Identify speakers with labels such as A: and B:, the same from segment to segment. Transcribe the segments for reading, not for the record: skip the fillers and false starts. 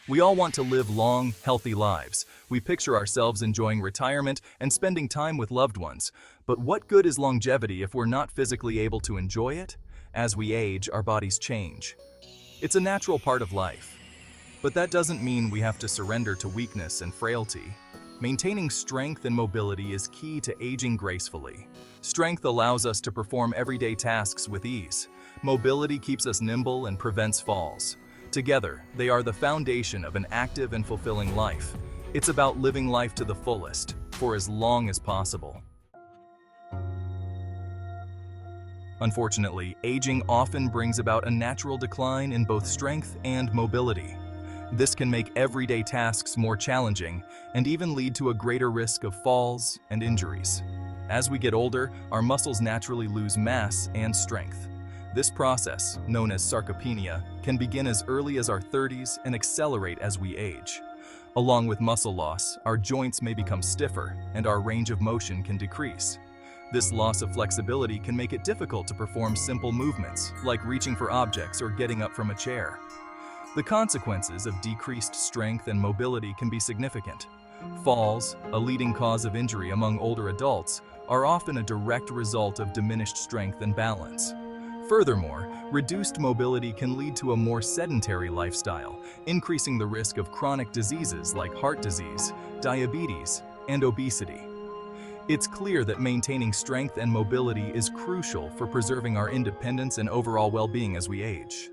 A: We all want to live long, healthy lives. We picture ourselves enjoying retirement and spending time with loved ones. But what good is longevity if we're not physically able to enjoy it? As we age, our bodies change. It's a natural part of life. But that doesn't mean we have to surrender to weakness and frailty. Maintaining strength and mobility is key to aging gracefully. Strength allows us to perform everyday tasks with ease. Mobility keeps us nimble and prevents falls. Together, they are the foundation of an active and fulfilling life. It's about living life to the fullest, for as long as possible. Unfortunately, aging often brings about a natural decline in both strength and mobility. This can make everyday tasks more challenging and even lead to a greater risk of falls and injuries. As we get older, our muscles naturally lose mass and strength. This process, known as sarcopenia, can begin as early as our 30s and accelerate as we age. Along with muscle loss, our joints may become stiffer and our range of motion can decrease. This loss of flexibility can make it difficult to perform simple movements, like reaching for objects or getting up from a chair. The consequences of decreased strength and mobility can be significant. Falls, a leading cause of injury among older adults, are often a direct result of diminished strength and balance. Furthermore, reduced mobility can lead to a more sedentary lifestyle, increasing the risk of chronic diseases like heart disease, diabetes, and obesity. It's clear that maintaining strength and mobility is crucial for preserving our independence and overall well-being as we age.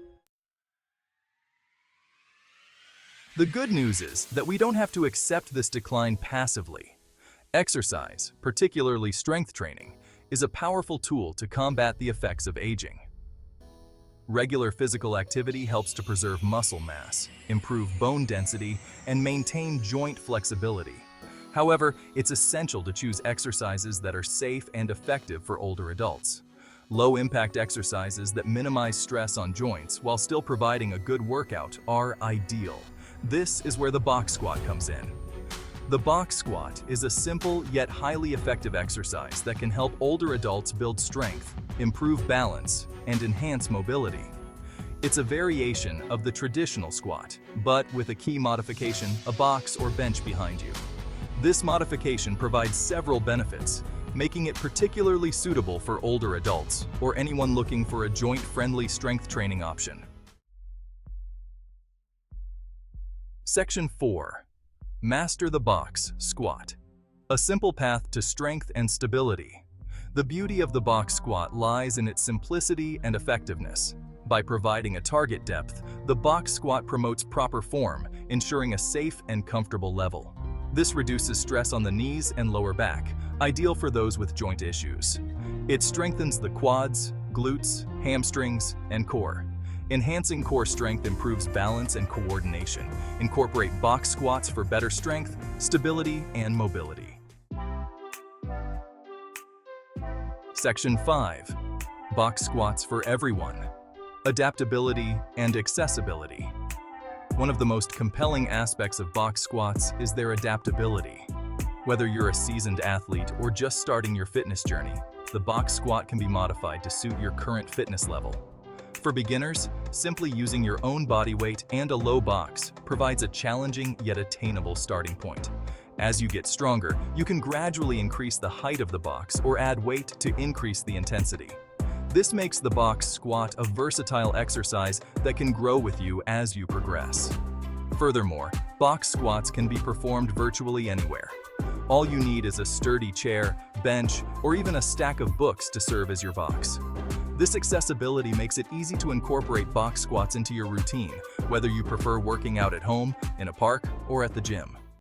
A: The good news is that we don't have to accept this decline passively. Exercise, particularly strength training, is a powerful tool to combat the effects of aging. Regular physical activity helps to preserve muscle mass, improve bone density, and maintain joint flexibility. However, it's essential to choose exercises that are safe and effective for older adults. Low-impact exercises that minimize stress on joints while still providing a good workout are ideal. This is where the box squat comes in. The box squat is a simple yet highly effective exercise that can help older adults build strength, improve balance, and enhance mobility. It's a variation of the traditional squat, but with a key modification, a box or bench behind you. This modification provides several benefits, making it particularly suitable for older adults or anyone looking for a joint-friendly strength training option. Section 4. Master the box squat. A simple path to strength and stability. The beauty of the box squat lies in its simplicity and effectiveness. By providing a target depth, the box squat promotes proper form, ensuring a safe and comfortable level. This reduces stress on the knees and lower back, ideal for those with joint issues. It strengthens the quads, glutes, hamstrings, and core. Enhancing core strength improves balance and coordination. Incorporate box squats for better strength, stability, and mobility. Section 5. Box squats for everyone. Adaptability and accessibility. One of the most compelling aspects of box squats is their adaptability. Whether you're a seasoned athlete or just starting your fitness journey, the box squat can be modified to suit your current fitness level. For beginners, simply using your own body weight and a low box provides a challenging yet attainable starting point. As you get stronger, you can gradually increase the height of the box or add weight to increase the intensity. This makes the box squat a versatile exercise that can grow with you as you progress. Furthermore, box squats can be performed virtually anywhere. All you need is a sturdy chair, bench, or even a stack of books to serve as your box. This accessibility makes it easy to incorporate box squats into your routine, whether you prefer working out at home, in a park, or at the gym.